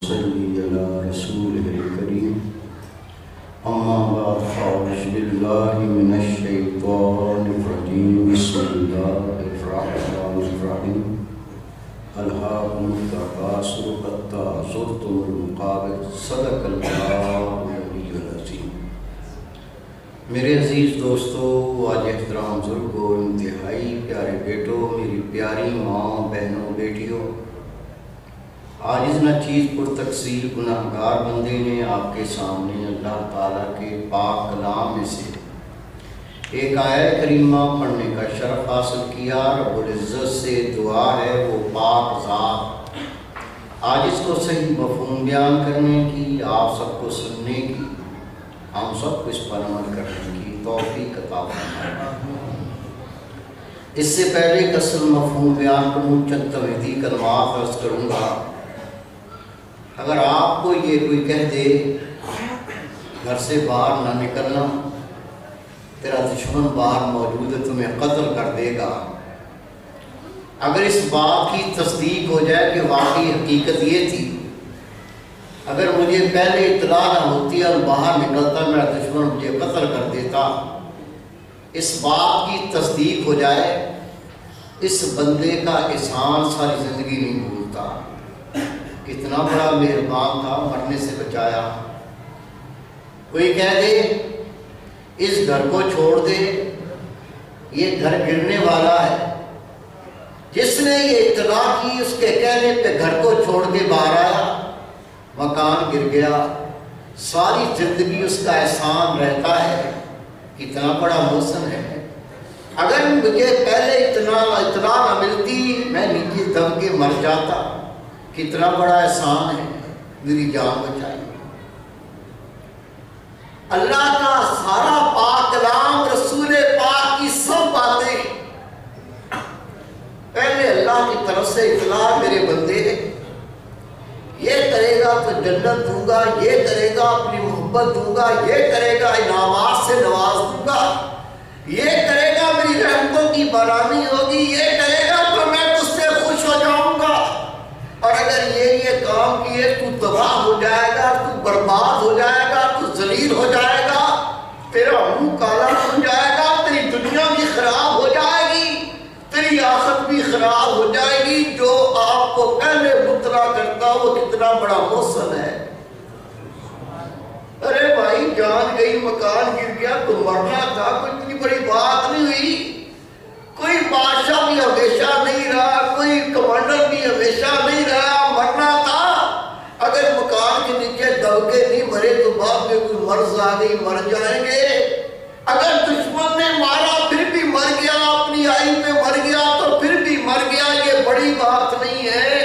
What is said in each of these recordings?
صلی علی رسول کریم اما بعد فاعوذ باللہ من الشیطان الرجیم بسم اللہ الرحمن الرحیم الہاکم التکاثر حتی زرتم المقابر صدق اللہ العلی العظیم۔ میرے عزیز دوستو، آج احترام بزرگوں، انتہائی پیارے بیٹوں، میری پیاری ماں، بہنوں، بیٹیوں، آج اس ناچیز پر تقصیر گناہگار بندے نے آپ کے سامنے اللہ تعالیٰ کے پاک کلام میں سے ایک آیت کریمہ پڑھنے کا شرف حاصل کیا۔ رب العزت سے دعا ہے وہ پاک ذات آج اس کو صحیح مفہوم بیان کرنے کی، آپ سب کو سننے کی، ہم سب کو اس پر عمل کرنے کی توفیق عطا فرمائے۔ اس سے پہلے ایک اصل مفہوم بیان کروں، چند تمہیدی کلمات عرض کروں گا۔ اگر آپ کو یہ کوئی کہہ دے گھر سے باہر نہ نکلنا، تیرا دشمن باہر موجود ہے، تمہیں قتل کر دے گا، اگر اس بات کی تصدیق ہو جائے کہ واقعی حقیقت یہ تھی، اگر مجھے پہلے اطلاع نہ ہوتی اور باہر نکلتا میرا دشمن مجھے قتل کر دیتا، اس بات کی تصدیق ہو جائے، اس بندے کا احسان ساری زندگی نہیں بھولتا۔ کتنا بڑا مہربان تھا، مرنے سے بچایا۔ کوئی کہہ دے اس گھر کو چھوڑ دے، یہ گھر گرنے والا ہے، جس نے یہ اطلاع کی اس کے کہنے پہ گھر کو چھوڑ کے باہر آیا، مکان گر گیا، ساری زندگی اس کا احسان رہتا ہے۔ کتنا بڑا محسن ہے۔ اگر مجھے پہلے اطلاع نہ ملتی، میں نیچے دم کے مر جاتا، کتنا بڑا احسان ہے، میری جان بچائی۔ اللہ کا سارا پاک کلام، رسول پاک کی سب باتیں پہلے اللہ کی طرف سے اطلاع، میرے بندے یہ کرے گا تو جنت دوں گا، یہ کرے گا اپنی محبت دوں گا، یہ کرے گا انعامات سے نواز دوں گا، یہ کرے گا میری رحمتوں کی بارانی ہوگی، یہ کرے گا تو میں تجھ سے خوش ہو جاؤں گا، اور اگر یہ کام کیے تو تباہ ہو جائے گا، تو برباد ہو جائے گا، تو ذلیل ہو جائے گا، تیرا منہ کالا ہو جائے گا، تیری دنیا بھی خراب ہو جائے گی، تیری آخرت بھی خراب ہو جائے گی۔ جو آپ کو پہلے مطلع کرتا وہ کتنا بڑا محسن ہے۔ ارے بھائی جان گئی، مکان گر گیا تو مرنا تھا، کوئی اتنی بڑی بات نہیں ہوئی۔ کوئی بادشاہ بھی ہمیشہ نہیں رہا، کوئی کمانڈر بھی ہمیشہ نہیں رہا، مرنا تھا۔ اگر مکان کے نیچے دب کے نہیں مرے تو بعد میں کوئی مرض آ گئی، مر جائیں گے۔ اگر دشمن نے مارا پھر بھی مر گیا، اپنی آئی میں مر گیا تو پھر بھی مر گیا، یہ بڑی بات نہیں ہے۔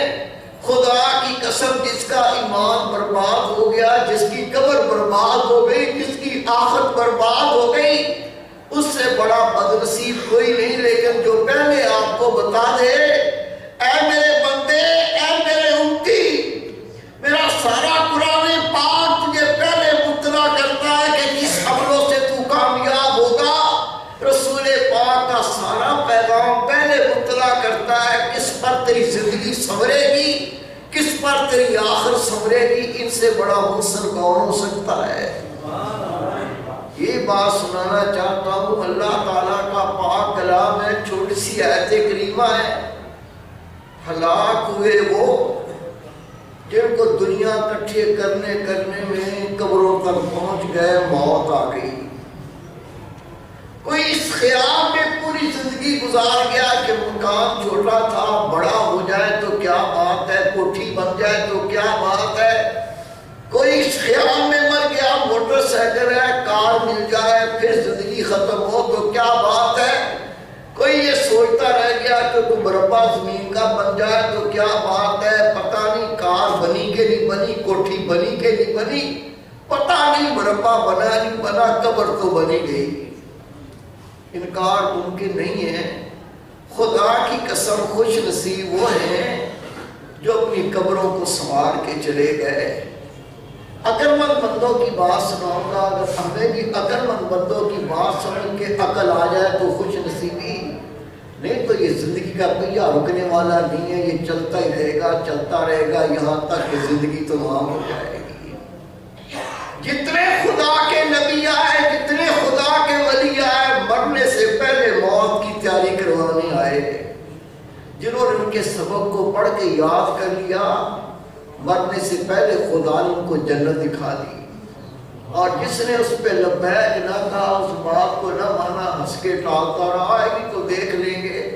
خدا کی قسم، جس کا ایمان برباد ہو گیا، جس کی قبر برباد ہو گئی، جس کی آخرت برباد ہو گئی، اس سے بڑا بدنصیب کوئی نہیں۔ لیکن جو پہلے آپ کو بتا دے، اے میرے بندے، اے میرے امتی، میرا سارا قرآن پاک تجھے پہلے مطلع کرتا ہے کہ جس عملوں سے تو کامیاب ہوگا، رسول پاک کا سارا پیغام پہلے مطلع کرتا ہے کس پر تیری زندگی سنورے گی، کس پر تیری آخر سنورے گی۔ ان سے بڑا محسن کون ہو سکتا ہے؟ یہ بات سنانا چاہتا ہوں، اللہ تعالیٰ کا پاک کلام ہے، چھوٹی سی آیت کریمہ ہے۔ ہلاک ہوئے وہ جن کو دنیا کٹھے کرنے میں قبروں تک پہنچ گئے، موت آ گئی۔ کوئی اس خیال میں پوری زندگی گزار گیا کہ مکان چھوٹا تھا، بڑا ہو جائے تو کیا بات ہے، کوٹھی بن جائے تو کیا بات ہے۔ کوئی اس خیال میں مر گیا موٹر سائیکل ہے، کار مل جائے، پھر زندگی ختم ہو تو کیا بات ہے۔ کوئی یہ سوچتا رہ گیا کہ تو مربع زمین کا بن جائے تو کیا بات ہے۔ پتہ نہیں کار بنی کہ نہیں بنی، کوٹھی بنی کہ نہیں بنی، پتہ نہیں مربع بنا نہیں بنا، قبر تو بنی گئی۔ انکار ممکن نہیں ہے۔ خدا کی قسم، خوش نصیب وہ ہیں جو اپنی قبروں کو سنوار کے چلے گئے۔ عقل مند بندوں کی بات سناؤں گا، اگر ہمیں بھی عقل مند بندوں کی بات سن کے عقل آ جائے تو خوش نصیبی، نہیں تو یہ زندگی کا پہیہ رکنے والا نہیں ہے، یہ چلتا ہی رہے گا، چلتا رہے گا یہاں تک کہ زندگی تمام ہو جائے گی۔ جتنے خدا کے نبی آئے، جتنے خدا کے ولی آئے، مرنے سے پہلے موت کی تیاری کروانے آئے۔ جنہوں نے ان کے سبق کو پڑھ کے یاد کر لیا، مرنے سے پہلے خدا نے ان کو جنت دکھا دی۔ اور جس نے اس پہ لبیک نہ کہا، اس بات کو نہ مانا، ہنس کے ٹالتا رہا، آئے گی تو دیکھ لیں گے،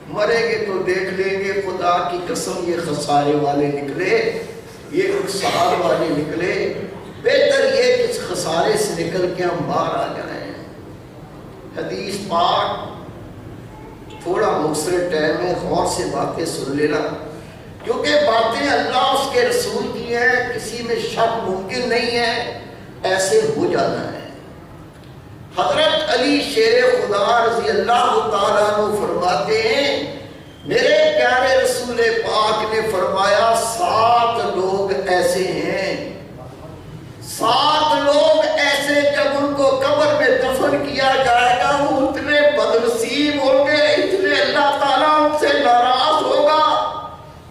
مریں گے تو دیکھ لیں گے، خدا کی قسم یہ خسارے والے نکلے، یہ نقصان والے نکلے۔ بہتر یہ کہ اس خسارے سے نکل کے ہم باہر آ جائیں۔ حدیث پاک تھوڑا مختصر ٹائم ہے، غور سے باتیں سن لینا، کیونکہ باتیں اللہ اس کے رسول کی ہیں، کسی میں شک ممکن نہیں ہے، ایسے ہو جانا ہے۔ حضرت علی شیر خدا رضی اللہ تعالیٰ عنہ فرماتے ہیں، میرے پیارے رسول پاک نے فرمایا 7 لوگ ایسے ہیں، 7 لوگ ایسے جب ان کو قبر میں دفن کیا جائے گا وہ اتنے بدنصیب ہوں گے، اتنے اللہ تعالیٰ ان سے ناراض ہوگا،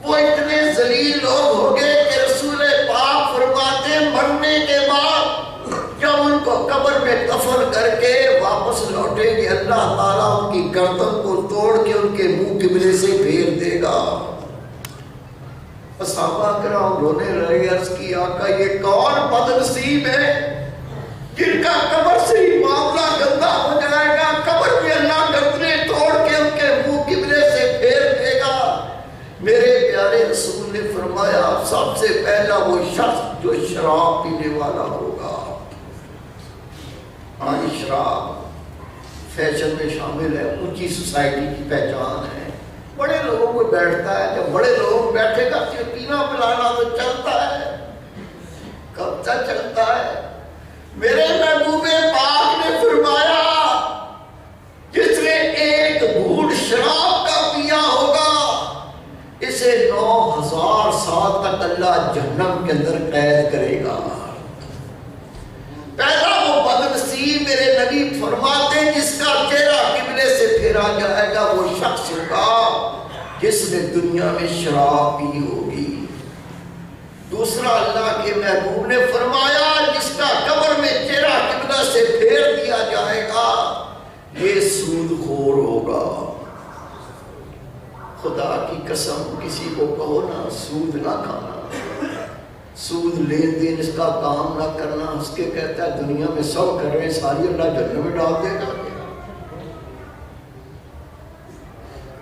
وہ اتنے ذلیل لوگ ہوں گے کہ رسول پاک فرماتے ہیں مرنے کے بعد جب ان کو قبر میں دفن کر کے واپس لوٹیں گے، اللہ تعالیٰ ان کی گردن کو توڑ کے ان کے منہ قبلے سے پھیر دے گا۔ صحابہ کرام رونے لگے، عرض کی آقا یہ کون بدنصیب ہے جن کا قبر سے ہی معاملہ گندا ہو جائے گا، قبر میں اللہ گردنیں توڑ کے ان کے منہ قبلے سے پھیر دے گا۔ میرے پیارے رسول نے فرمایا سب سے پہلا وہ شخص جو شراب پینے والا ہوگا۔ آج شراب فیشن میں شامل ہے، اونچی سوسائٹی کی پہچان ہے، بڑے لوگوں کو بیٹھتا ہے، جب بڑے لوگ بیٹھے گا تو پینا پلانا تو چلتا ہے، کب تک چلتا ہے؟ میرے محبوب پاک نے فرمایا جس نے ایک گھونٹ شراب کا پیا ہوگا اسے 9000 سال تک اللہ جہنم کے اندر قید کرے گا۔ پہلا وہ بدنصیب میرے نبی فرماتے ہیں جس کا چہرہ قبلے سے پھیرا جائے گا وہ شخص ہوگا جس نے دنیا میں شراب پی ہوگی۔ دوسرا اللہ کے محبوب نے فرمایا جس کا قبر میں چہرہ قبلہ سے پھیر دیا جائے گا یہ سود خور ہوگا۔ خدا کی قسم کسی کو کہو نا سود نہ کھانا، سود لین دین اس کا کام نہ کرنا، اس کے کہتا ہے دنیا میں سب کر رہے ہیں ساری اللہ جہنم میں ڈال دے گا۔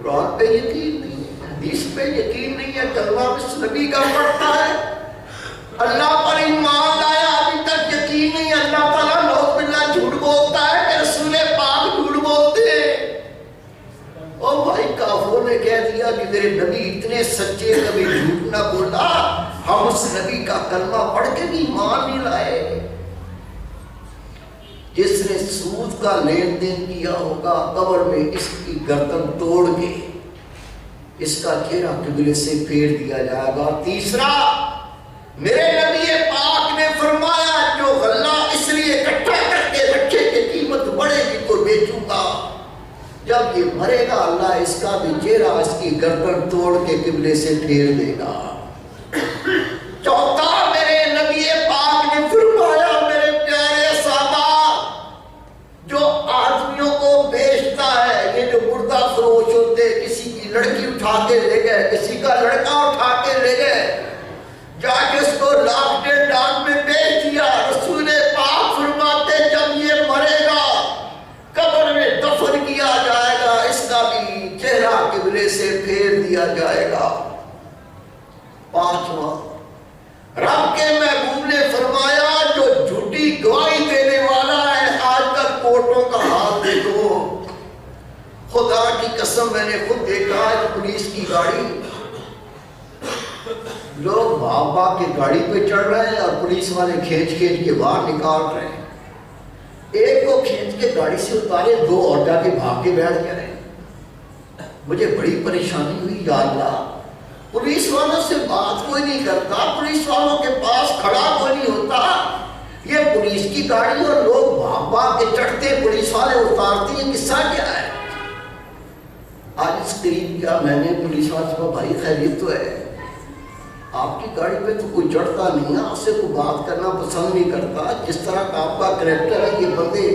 قرآن پہ یقین نہیں ہے، حدیث پہ یقین نہیں ہے، کلمہ بس نبی کا پڑھتا ہے، اللہ پر ایمان لایا ابھی تک یقین نہیں، اللہ تعالیٰ نعوذ باللہ جھوٹ بولتا ہے کہ رسول پاک جھوٹ بولتے ہیں۔ اور بھائی کافروں نے کہہ دیا کہ میرے نبی اتنے سچے، کبھی جھوٹ نہ بولا، ہم اس نبی کا کلمہ پڑھ کے بھی ایمان نہیں لائے۔ جس نے سود کا لین دین کیا ہوگا قبر میں اس کی گردن توڑ کے اس کا چہرہ قبلے سے پھیر دیا جائے گا۔ تیسرا میرے نبی پاک نے فرمایا جو غلہ اس لیے اکٹھا کر کے رکھے کہ قیمت بڑھے گی تو بیچوں گا، جب یہ مرے گا اللہ اس کا بھی چہرہ اس کی گردن توڑ کے قبلے سے پھیر دے گا۔ چوتھا میرے نبی پاک نے فرمایا میرے پیارے صحابہ جو آدمیوں کو بیچتا ہے، یہ جو مردہ فروش ہوتے، کسی کی لڑکی اٹھا کے لے گئے، کسی کا لڑکا اٹھا کے لے گئے، جا کے اس کو لاکھ ڈیڑھ لاکھ میں بیچ دیا، رسول پاک فرماتے جب یہ مرے گا قبر میں دفن کیا جائے گا اس کا بھی چہرہ قبلے سے پھیر دیا جائے گا۔ پانچواں رب کے محبوب نے فرمایا جو جھوٹی گواہی دینے والا ہے، آج کل کورٹوں کا حال دیکھو، خدا کی قسم میں نے خود دیکھا ہے پولیس کی گاڑی، لوگ بھاگ بھاگ کے گاڑی پہ چڑھ رہے ہیں اور پولیس والے کھینچ کھینچ کے باہر نکال رہے ہیں، ایک کو کھینچ کے گاڑی سے اتارے، 2 اور جا کے بھاگ کے بیٹھ گئے۔ مجھے بڑی پریشانی ہوئی، یا اللہ پولیس والوں سے بات کوئی نہیں کرتا، پولیس والوں کے پاس کھڑا کوئی نہیں ہوتا، یہ پولیس کی گاڑی اور لوگ بھاگ بھاگ کے چڑھتے، پولیس والے اتارتے ہیں، قصہ کیا ہے؟ آج اس قریب کیا میں نے پولیس والے سے کہا بھائی خیریت تو ہے، آپ کی گاڑی پہ تو کوئی چڑھتا نہیں ہے، آپ سے کوئی بات کرنا پسند نہیں کرتا، جس طرح کا آپ کا کریکٹر ہے یہ بندے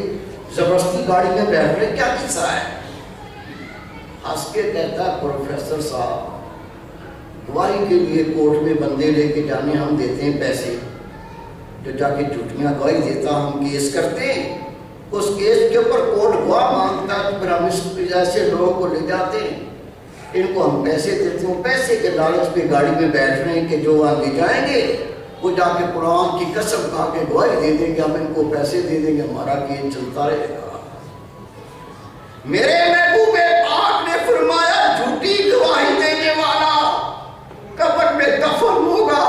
زبردستی گاڑی میں بیٹھ رہے، کیا قصہ ہے؟ ہنس کے کہتا ہے پروفیسر صاحب گواہی کے لیے کورٹ میں بندے لے کے جانے ہم دیتے ہیں پیسے، جو جا کے جھوٹیاں گواہی دیتا ہم کیس کرتے ہیں، اس کیس کے اوپر کورٹ گواہ مانگتا ہے، پھر ہم اس ایسے لوگوں کو لے جاتے ہیں، ان کو ہم پیسے دیتے ہیں، پیسے کے لالچ پہ گاڑی میں بیٹھ رہے ہیں کہ جو آگے جائیں گے وہ جا کے قرآن کی قسم کھا کے گواہی دے دیں گے، ہم ان کو پیسے دے دیں گے، ہمارا کیس چلتا رہے گا۔ میرے محبوب پاک نے فرمایا جھوٹی گواہی دینے والا قبر میں دفن ہوگا،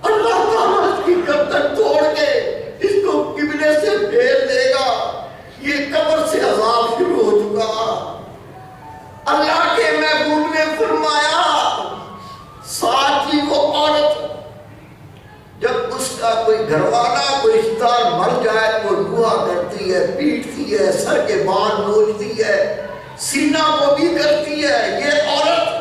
اللہ تعالیٰ اس کی گردن توڑ کے اس کو قبلے سے پھیر دے گا، یہ قبر سے عذاب شروع ہو چکا۔ اللہ کے محبوب نے فرمایا ساتھ ہی وہ عورت جب اس کا کوئی گھر والا کوئی رشتہ دار مر جائے تو دعا کرتی ہے، پیٹتی ہے، سر کے بال نوچتی ہے، سینہ کو بھی کرتی ہے، یہ عورت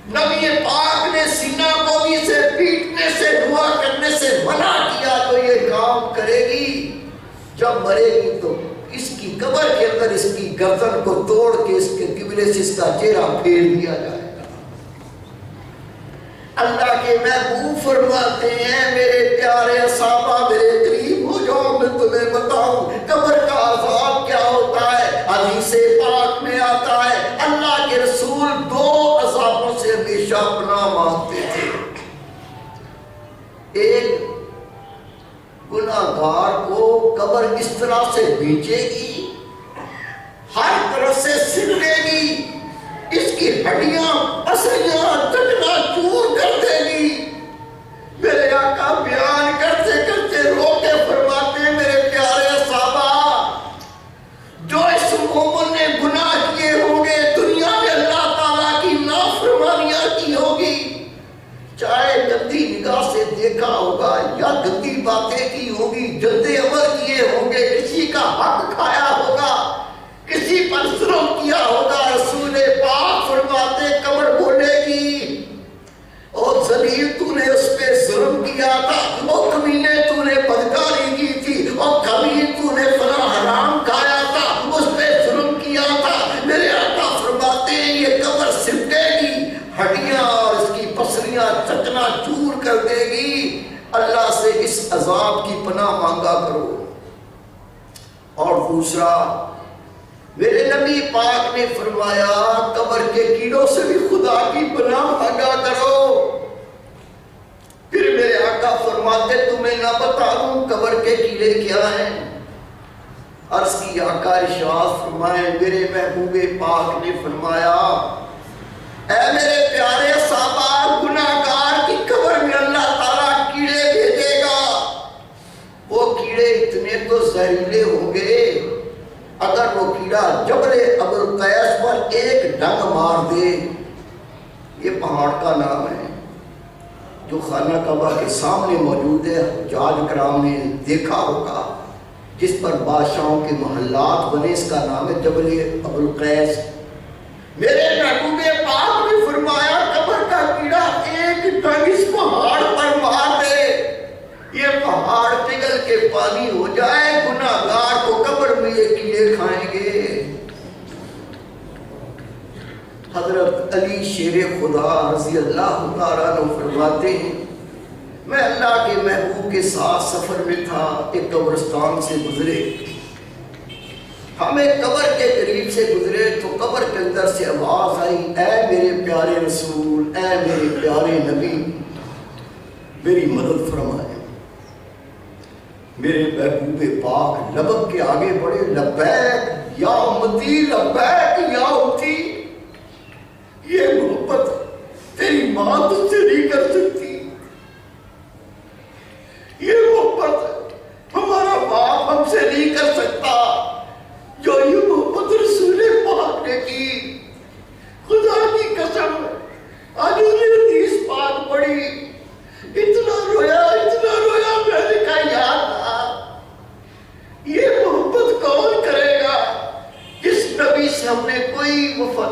نبی پاک نے سینہ کو بھی سے پیٹنے سے دعا کرنے سے منع کیا تو یہ کام کرے گی، جب مرے گی تو اس کی قبر کے اندر اس کی گردن کو توڑ کے اس کے قبلے سے اس کا چہرہ پھیر دیا جائے گا۔ اللہ کے محبوب فرماتے ہیں میرے پیارے صحابہ میرے قریب ہو جاؤ، میں تمہیں بتاؤں قبر کا عذاب کیا ہوتا ہے۔ حدیث پاک میں آتا ہے اللہ کے رسول دو عذابوں سے ہمیشہ پناہ مانگتے تھے، ایک گناہگار کو قبر اس طرح سے بیچے گی، ہر طرف سے سلے گی، اس کی ہڈیاں پسلیاں چکنا چور کر دے گی۔ میرے آقا بیان کرتے کرتے رو کے فرماتے ہیں میرے پیارے صحابہ جو اس مومن نے گناہ کیے ہوں گے، دنیا میں اللہ تعالیٰ کی نافرمانیاں کی ہوگی، چاہے گندی نگاہ سے دیکھا ہوگا یا گندی باتیں کی ہوگی، گندے عمل کیے ہوں گے، کسی کا حق کھایا ہوگا، کسی پر ظلم کیا ہوگا، رسول پاک فرماتے قبر بولے گی اور ذلیل تو نے اس پہ ظلم کیا تھا، اور کمینے تو نے بدکاری کی تھی، اور کمین تو نے فلاں حرام کھایا تھا، اس پہ ظلم کیا تھا۔ میرے آقا فرماتے ہیں یہ قبر سمٹے گی، ہڈیاں اور اس کی پسلیاں چکنا چور کر دے گی۔ اللہ سے اس عذاب کی پناہ مانگا کرو۔ اور دوسرا میرے نبی پاک نے فرمایا قبر کے کیڑوں سے بھی خدا کی پناہ مانگا کرو۔ پھر میرے آقا فرماتے تمہیں نہ بتا دوں قبر کے کیڑے کیا ہیں؟ عرض کی آقا ارشاد فرمائے میرے محبوب پاک نے فرمایا اے میرے پیارے صحابہ گناہگار کی قبر میں اللہ تعالیٰ کیڑے بھیجے گا، وہ کیڑے اتنے تو زہریلے ہوں گے اگر وہ کیڑا جبل ابو القیس پر ایک ڈنگ مار دے، یہ پہاڑ کا نام ہے جو خانہ کعبہ کے سامنے موجود ہے، حجاج کرام نے دیکھا ہوگا، جس پر بادشاہوں کے محلات بنے، اس کا نام ہے جبل ابو القیس۔ میرے محبوب پاک نے فرمایا قبر کا کیڑا ایک ڈنگ اس پہاڑ پر مار دے، یہ پہاڑ پگھل کے پانی ہو جائے، گناہگار کو قبر میں یہ کیڑے کھائیں گے۔ حضرت علی شیر خدا رضی اللہ تعالیٰ عنہ فرماتے ہیں میں اللہ کے محبوب کے ساتھ سفر میں تھا، ایک قبرستان سے گزرے، ہمیں قبر کے قریب سے گزرے تو قبر کے اندر سے آواز آئی اے میرے پیارے رسول، اے میرے پیارے نبی میری مدد فرمائے۔ میرے محبوب پاک لبک کے آگے بڑھے، لبیک یا امتی، لبیک یا امتی، یہ محبت تیری ماں تجھ سے نہیں کر سکتی، یہ محبت ہمارا باپ ہم سے نہیں کر سکتا، جو یہ محبت رسول پاک نے کی۔ خدا کی قسم آج انہیں حدیث پاک پڑھی، اتنا رویا میں نے کہا یاد تھا یہ محبت کون کرے گا جس نبی سے ہم نے کوئی وفا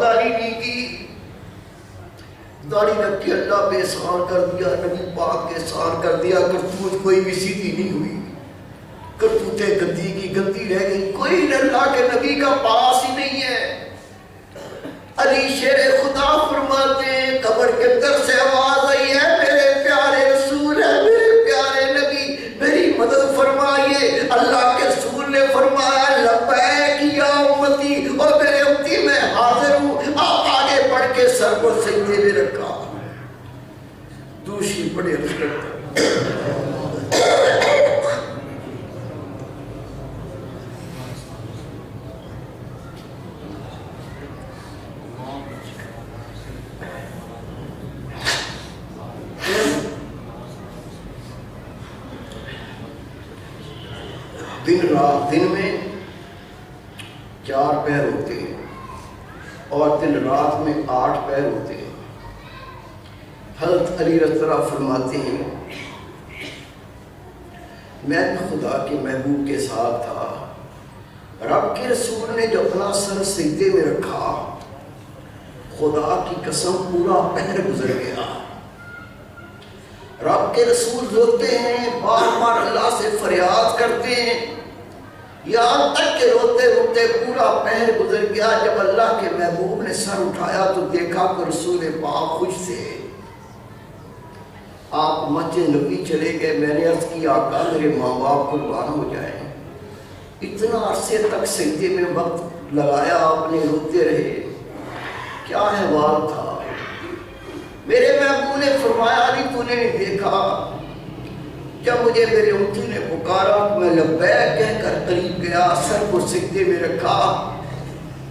احسان کر دیا، نبی پاک کے احسان کر دیا، کرتوت کوئی بھی سیدھی نہیں ہوئی، کرتوتیں گندی کی گندی رہ گئی، کوئی اللہ کے نبی کا پاس ہی نہیں ہے۔ علی شیر خدا فرماتے ہیں قبر کے اندر سے آواز آئی ہے میرے پیارے رسول ہے، میرے پیارے نبی، میری مدد فرمائیے۔ اللہ کے رسول نے فرمایا لبیک یا امتی، اور میرے امتی میں حاضر ہوں۔ آپ آگے بڑھ کے سر کو سجدے میں رکھا، دوسری بڑے عرض کرتا دن رات، دن میں 4 پہر ہوتے ہیں اور دن رات میں 8 پہر ہوتے ہیں۔ حضرت علی رضی اللہ فرماتے ہیں میں خدا کے محبوب کے ساتھ تھا، رب کے رسول نے جو اپنا سر سجدے میں رکھا، خدا کی قسم پورا پہر گزر گیا۔ رب کے رسول روتے ہیں، بار بار اللہ سے فریاد کرتے ہیں، یہاں تک کہ روتے روتے پورا پہر گزر گیا۔ جب اللہ کے محبوب نے سر اٹھایا تو دیکھا کہ رسول پاک خوش تھے۔ آپ مسجد نبی چلے گئے، میں نے عرض کی آقا میرے ماں باپ قربان ہو جائیں، اتنا عرصے تک سجدے میں وقت لگایا آپ نے، روتے رہے، کیا احوال تھا؟ میرے محبوب نے فرمایا علی تو نے نہیں دیکھا، جب مجھے میرے امتی نے پکارا میں لبیک کہہ کر قریب گیا، سر کو سجدے میں رکھا،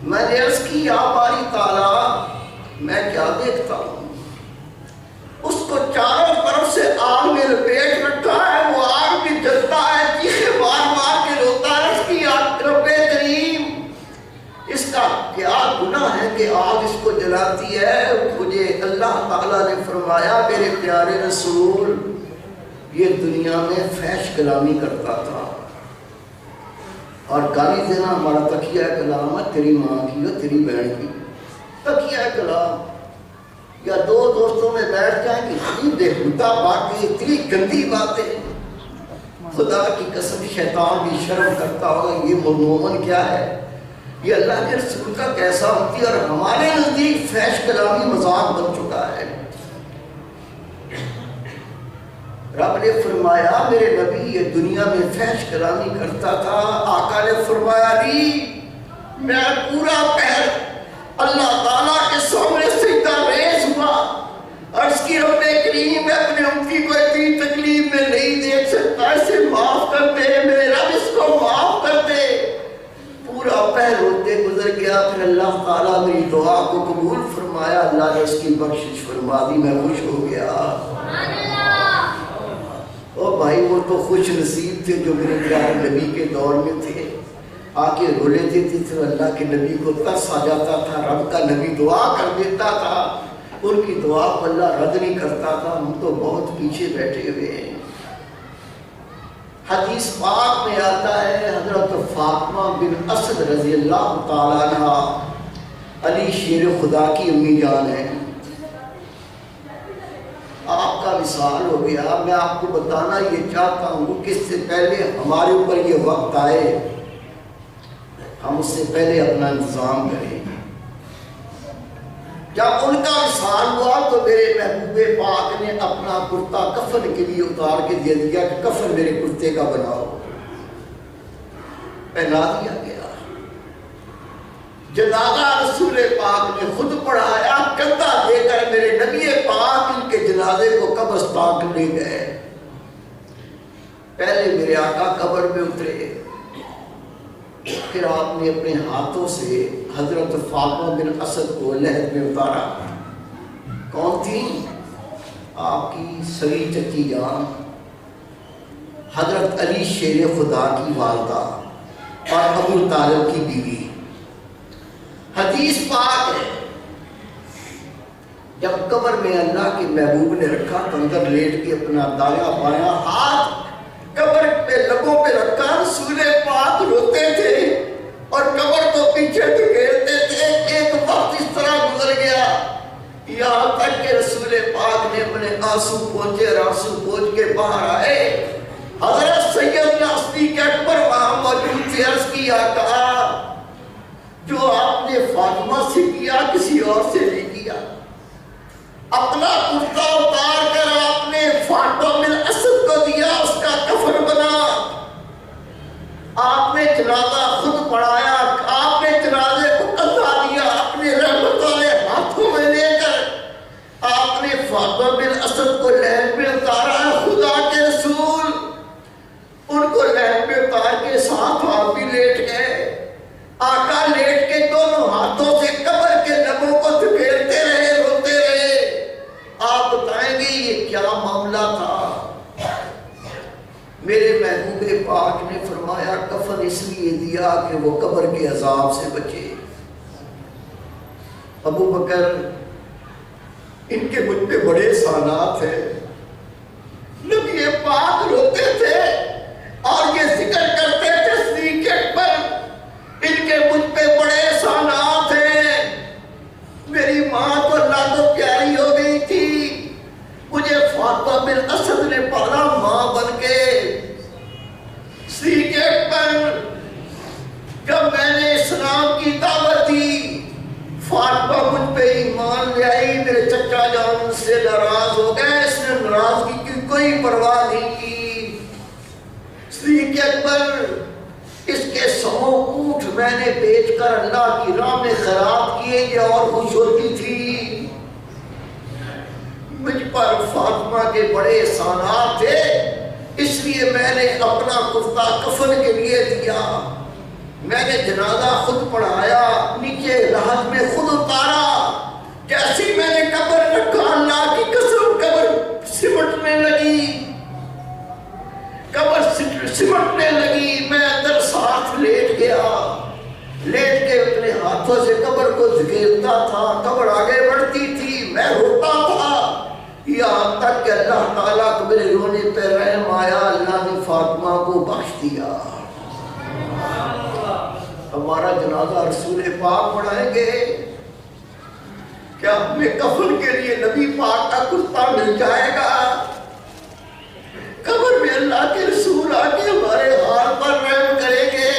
میں نے عرض کی یا باری تعالیٰ میں کیا دیکھتا ہوں؟ اس کو چاروں طرف سے آگ میں لپیٹ رکھا ہے، وہ آگ بھی جلتا ہے، چیخے مار مار کے روتا ہے، اس کی آگ رب کریم اس کا کیا گناہ ہے کہ آگ اس کو جلاتی ہے؟ مجھے اللہ تعالیٰ نے فرمایا میرے پیارے رسول یہ دنیا میں فحش کلامی کرتا تھا، اور گالی دینا ہمارا تکیہ کلام ہے، تیری ماں کی اور تیری بہن کی تکیہ کلام، یا دو دوستوں میں بیٹھ جائیں کہ اتنی بےہودہ باتیں، اتنی گندی باتیں، خدا کی قسم شیطان بھی شرم کرتا ہوگا یہ مومن کیا ہے، یہ اللہ کے رسول کا کیسا ہوتی ہے، اور ہمارے نزدیک فحش کلامی مذاق بن چکا ہے۔ رب نے فرمایا میرے نبی یہ دنیا میں فحش کلامی کرتا تھا، آقا نے فرمایا علی میں پورا پہر اللہ تعالیٰ کے سامنے سجدہ ریز ہوا، عرض کی رب کریم میں اپنے امتی کو اتنی تکلیف میں نہیں دیکھ سکتا، اسے معاف کر دے میرے رب، اس کو معاف کر دے۔ پورا پہر ہوتے گزر گیا، پھر اللہ تعالیٰ میری دعا کو قبول فرمایا، اللہ نے اس کی بخشش فرما دی، میں خوش ہو گیا۔ اور بھائی وہ تو خوش نصیب تھے جو میرے پیارے نبی کے دور میں تھے، آ کے رو لیتے تھے، تو اللہ کے نبی کو ترس آ جاتا تھا، رب کا نبی دعا کر دیتا تھا، ان کی دعا کو اللہ رد نہیں کرتا تھا، ہم تو بہت پیچھے بیٹھے ہوئے ہیں۔ حدیث پاک میں آتا ہے حضرت فاطمہ بن اسد رضی اللہ تعالیٰ عنہ علی شیر خدا کی امی جان ہے، آپ کا وصال ہو گیا۔ میں آپ کو بتانا یہ چاہتا ہوں کہ اس سے پہلے ہمارے اوپر یہ وقت آئے، ہم اس سے پہلے اپنا انتظام کریں۔ جب ان کا وصال ہوا تو میرے محبوب پاک نے اپنا کرتا کفن کے لیے اتار کے دے دیا کہ کفن میرے کرتے کا بناؤ، پہنا دیا گیا۔ جنازہ رسول پاک نے خود پڑھایا، کندھا دے کر میرے نبی پاک ان کے جنازے کو قبرستان لے گئے۔ پہلے میرے آقا قبر میں اترے، پھر آپ نے اپنے ہاتھوں سے حضرت فاطمہ بن اسد کو لحد میں اتارا۔ کون تھی؟ آپ کی سگی چچی جان حضرت علی شیر خدا کی والدہ اور ابو طالب کی بیوی۔ حدیث پاک ہے جب قبر میں اللہ کے محبوب نے رکھا تو اندر لیٹ کے اپنا دایاں بایاں ہاتھ قبر پہ لبوں پہ رکھا، رسول پاک روتے تھے اور قبر کو پیچھے دھکیلتے تھے۔ ایک وقت اس طرح گزر گیا یہاں تک کہ رسول رسول پاک نے اپنے آنسو پہنچے اور آنسو پہنچ کے باہر آئے. حضرت سیدنا صدیق اکبر وہاں موجود تھے. عرض کیا کہا جو آپ نے فاطمہ سے کیا کسی اور سے نہیں کیا. اپنا کرتا اتار کر آپ نے فاطمہ بن اسد کو دیا, اس کا کفن بنا. آپ نے جنازہ خود پڑھایا, آپ نے جنازے کو کندھا دیا, اپنے رحمت والے ہاتھوں میں لے کر آپ نے فاطمہ بن اسد کو لحد میں اتارا. خدا کے رسول ان کو لحد میں اتار کے ساتھ آپ بھی لیٹ گئے. آقا لیٹ کے دونوں ہاتھوں سے قبر کے لبوں کو دھکیلتے رہے, روتے رہے. آپ بتائیں گے یہ کیا معاملہ تھا؟ میرے محبوب پاک نے فرمایا کفن اس لیے دیا کہ وہ قبر کے عذاب سے بچے. ابو بکر ان کے مجھ پہ بڑے احسانات ہیں. نبی پاک روتے تھے اور یہ ذکر کرتے تھے صدیق اکبر ان کے مجھ پہ بڑے احسانات ہیں. میری ماں تو اللہ کو پیاری ہو گئی تھی, مجھے فاطمہ بن اسد نے پالا ماں بن کے. صدیق اکبر جب میں نے اسلام کی دعوت دی, فاطمہ مجھ پہ ایمان لے آئی. میرے چچا جان مجھ سے ناراض ہو گئے, اس نے ناراضگی کی کوئی پرواہ نہیں کی. صدیق اکبر اس کے 100 اونٹ میں نے بیچ کر اللہ کی راہ میں خیرات کیے, یہ اور خوش ہوتی تھی. مجھ پر فاطمہ کے بڑے احسانات تھے, اس لیے میں نے اپنا کرتا کفن کے لیے دیا. میں نے جنازہ خود پڑھایا, نیچے لحد میں خود اتارا. جیسی میں نے قبر رکھا, اللہ کی قسم قبر سمٹنے لگی, قبر سمٹنے لگی. میں اندر ساتھ لیٹ گیا, لیٹ کے اپنے ہاتھوں سے قبر کو دھکیلتا تھا. قبر آگے بڑھتی تھی, میں روتا تھا, یہاں تک کہ اللہ تعالیٰ کو میرے رونے پہ رحم آیا. اللہ نے فاطمہ کو بخش دیا. ہمارا جنازہ رسول پاک پڑھائیں گے, کیا ہمیں کفن کے لیے نبی پاک کا کرتا مل جائے گا؟ قبر میں اللہ کے رسول آ کے ہمارے حال پر رحم کریں گے.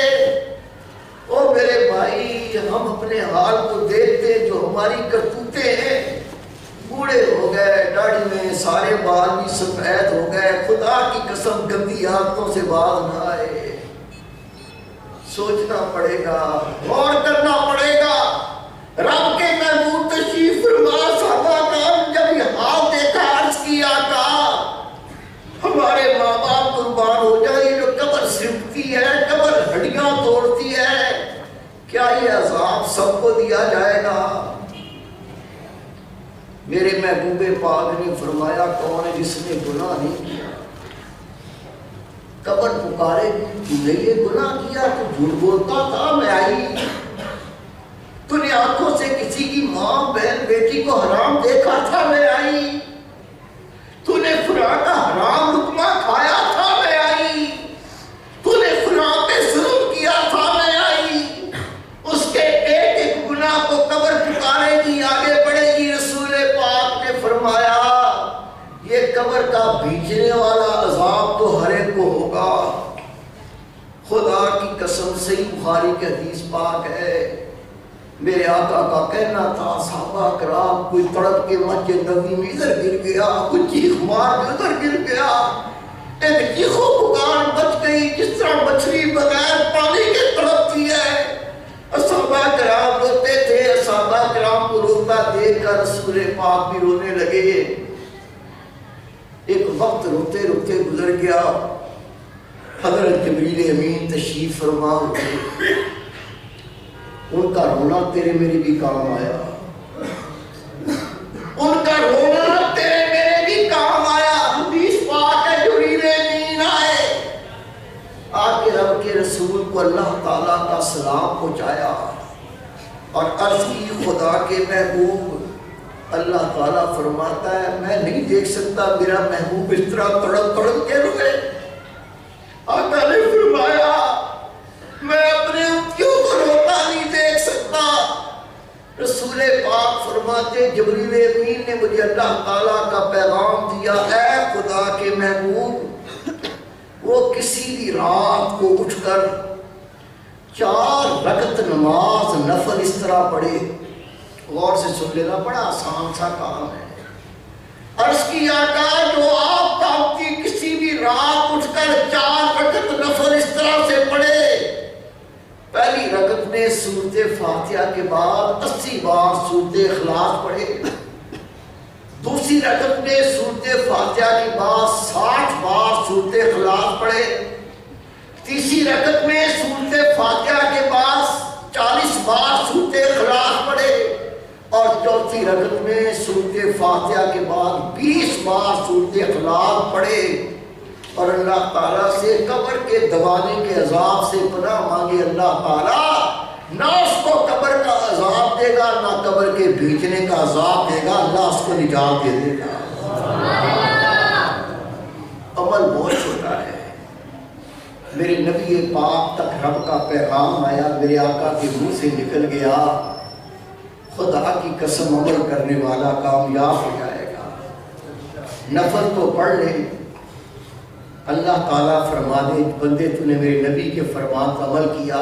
او میرے بھائی, ہم اپنے حال کو دیکھتے جو ہماری کرتوتیں ہیں. بوڑھے ہو گئے, داڑھی میں سارے بال بھی سفید ہو گئے. خدا کی قسم گندی عادتوں سے باز نہ آئے. سوچنا پڑے گا, غور کرنا پڑے گا. رب کے محبوب تشریف فرما صحابہ کرام جب یہ حال دیکھا, عرض کیا کہا ہمارے ماں باپ قربان ہو جائے, جو قبر سمٹتی ہے, قبر ہڈیاں توڑتی ہے, کیا یہ عذاب سب کو دیا جائے گا؟ میرے محبوب پاک نے فرمایا کون ہے جس نے گناہ نہیں کیا؟ قبر پکارے تو نے یہ گناہ کیا, تو جھوٹ بولتا تھا, میں آئی. تو نے آنکھوں سے کسی کی ماں بہن بیٹی کو حرام دیکھا تھا, میں آئی. تو نے فلاں کا حرام لقمہ کھایا تھا, میں آئی. تو نے فلاں پہ ظلم کیا تھا, میں آئی. اس کے ایک ایک گناہ کو قبر پکارے گی, آگے بڑھے گی. رسول پاک نے فرمایا یہ قبر کا بھیجنے والا عذاب تو ہر ایک کو ہوگا. خدا کی قسم صحیح بخاری کے حدیث پاک ہے. میرے آقا کا کہنا تھا صحابہ کرام کوئی تڑپ کے مسجد نبوی میں ادھر گر گیا, کوئی چیخ مار کے ادھر گر گیا. ایک چیخو پکار بچ گئی جس طرح مچھلی بغیر پانی کے تڑپتی ہے. صحابہ کرام روتے تھے. صحابہ کرام کو روتا دیکھ کر رسول پاک بھی رونے لگے. ایک وقت روتے روتے گزر گیا. حضرت جبریل امین تشریف فرما ہوئے. ان کا رونا تیرے میرے بھی کام آیا, ان کا رونا تیرے میرے بھی کام آیا. حدیث پاک ہے جبریل امین آئے, آ کے رب کے رسول کو اللہ تعالیٰ کا سلام پہنچایا اور عرض کی خدا کے محبوب. اللہ تعالیٰ فرماتا ہے میں نہیں دیکھ سکتا میرا محبوب اس طرح تڑپ تڑپ کے روئے. آقا نے فرمایا میں اپنے امتیوں کو روتا نہیں دیکھ سکتا. رسول پاک فرماتے جبریل امین نے مجھے اللہ تعالیٰ کا پیغام دیا، اے خدا کے محبوب، وہ کسی بھی رات کو اٹھ کر 4 رکعت نماز نفل اس طرح پڑھے۔ غور سے سن لینا، بڑا آسان سا کام ہے۔ عرض کی آقا جو آپ کی کسی بھی رات اٹھ کر 4 رکعت نفل اس طرح سے پڑھے، پہلی رکعت میں سورۃ فاتحہ کے بعد 80 بار سورۃ اخلاص پڑھے، دوسری رکعت میں سورۃ فاتحہ کے بعد 60 بار سورۃ اخلاص پڑھے، تیسری رکعت میں سورۃ فاتحہ کے بعد 40 بار سورۃ اخلاص پڑھے، اور چوتھی رکعت میں سورۃ فاتحہ کے بعد 20 بار سورۃ اخلاص پڑھے، اور اللہ تعالیٰ سے قبر کے دبانے کے عذاب سے پناہ مانگے۔ اللہ تعالیٰ نہ اس کو قبر کا عذاب دے گا، نہ قبر کے بھیجنے کا عذاب دے گا، اللہ اس کو نجات دے دے گا۔ عمل بہت چھوٹا ہے۔ میرے نبی پاک تک رب کا پیغام آیا، میرے آقا کے منہ سے نکل گیا، خدا کی قسم عمل کرنے والا کامیاب ہو جائے گا۔ نفل تو پڑھ لے، اللہ تعالیٰ فرما دے بندے تو نے میرے نبی کے فرمان پر عمل کیا،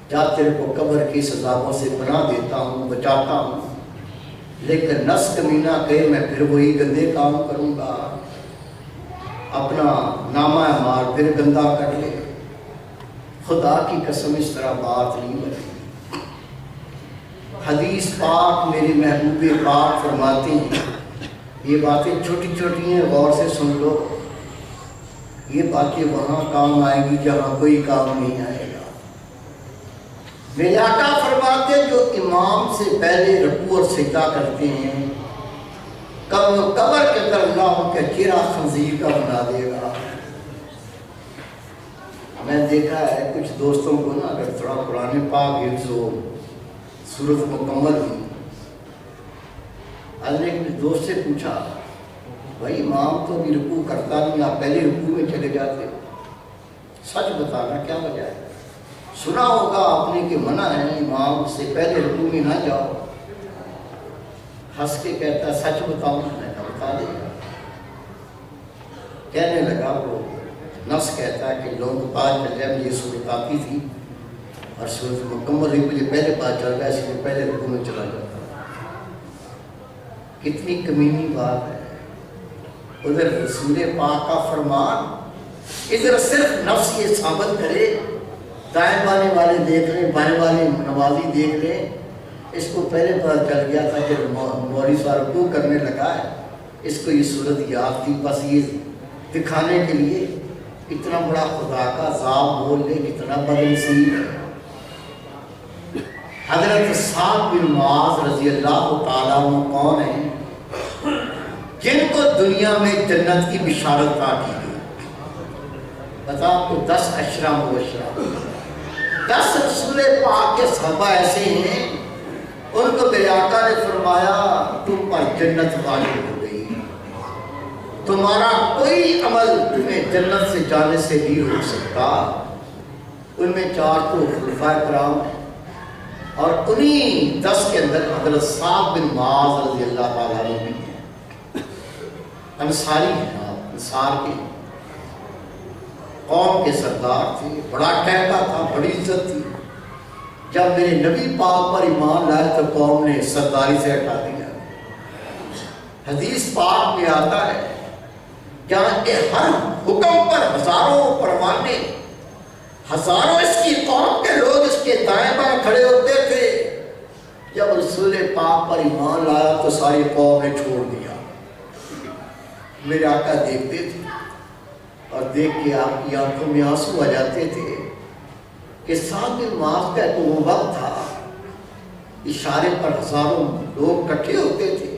جا تیرے کو قبر کی عذابوں سے پناہ دیتا ہوں، بچاتا ہوں، لیکن نفس کمینہ کہے میں پھر وہی گندے کام کروں گا، اپنا نامہ اعمال پھر گندہ کر لے۔ خدا کی قسم اس طرح بات نہیں بنی۔ حدیث پاک میرے محبوب پاک فرماتے ہیں، یہ باتیں چھوٹی چھوٹی ہیں، غور سے سن لو، یہ باتیں وہاں کام آئے گی جہاں کوئی کام نہیں آئے گا۔ میرے آقا فرماتے ہیں جو امام سے پہلے رکوع اور سجدہ کرتے ہیں، قبر کے اندر اللہ ان کا چہرہ خنزیر کا بنا دے گا۔ میں دیکھا ہے کچھ دوستوں کو نا، اگر تھوڑا قرآن پاک حفظ ہو، سورت مکمل ہوئی، اللہ نے اپنے دوست سے پوچھا، بھائی امام تو ابھی رکوع کرتا نہیں، آپ پہلے رکوع میں چلے جاتے ہو، سچ بتانا کیا وجہ ہے؟ سنا ہوگا آپ نے کہ منع ہے امام سے پہلے رکوع میں نہ جاؤ۔ ہنس کے کہتا سچ بتاؤں، میں نے بتا دیا۔ کہنے لگا وہ نفس کہتا ہے کہ لوگوں کو پاس چل جائے، مجھے صورت آتی تھی اور صورت مکمل ہوئی، مجھے پہلے پاس چل گیا، اس لیے پہلے رکوع میں چلا جاتا۔ کتنی کمینی بات ہے۔ ادھر رسول پاک کا فرمان، ادھر صرف نفس یہ ثابت کرے، دائیں بانے والے دیکھ لیں، بائیں والے نمازی دیکھ لیں، اس کو پہلے پتہ چل گیا تھا کہ مولوی صاحب رکوع کرنے لگا ہے، اس کو یہ صورت یاد تھی، بس یہ دکھانے کے لیے اتنا بڑا خدا کا عذاب بول لے، کتنا بدنصیب ہے۔ حضرت سعد بن معاذ رضی اللہ تعالیٰ عنہ کون ہیں؟ جن کو دنیا میں جنت کی بشارت عطا کی گئی۔ بتا آپ کو 10 عشرہ مبشرہ، 10 رسول پاک کے صحابہ ایسے ہیں، ان کو میرے آقا نے فرمایا تم پر جنت واجب ہو گئی، تمہارا کوئی عمل تمہیں جنت سے جانے سے نہیں روک سکتا۔ ان میں 4 تو خلفائے کرام ہیں، اور انہی 10 کے اندر حضرت سعد بن معاذ رضی اللہ تعالیٰ عنہ بھی ہیں۔ انصاری ہیں، انصار کے قوم کے سردار تھے، بڑا ٹہکا تھا، بڑی عزت تھی۔ جب میرے نبی پاک پر ایمان لائے تو قوم نے سرداری سے ہٹا دیا۔ حدیث پاک میں آتا ہے جہاں کہ ہر حکم پر ہزاروں پروانے، ہزاروں اس کی قوم کے لوگ اس کے دائیں بائیں کھڑے ہوتے تھے، جب رسول پاک پر ایمان لایا تو ساری قوم نے چھوڑ دیا۔ میرے آقا دیکھتے تھے اور دیکھ کے آپ کی آنکھوں میں آنسو آ جاتے تھے کہ سعد بن معاذ کا تو وہ وقت تھا، اشارے پر ہزاروں لوگ اکٹھے ہوتے تھے،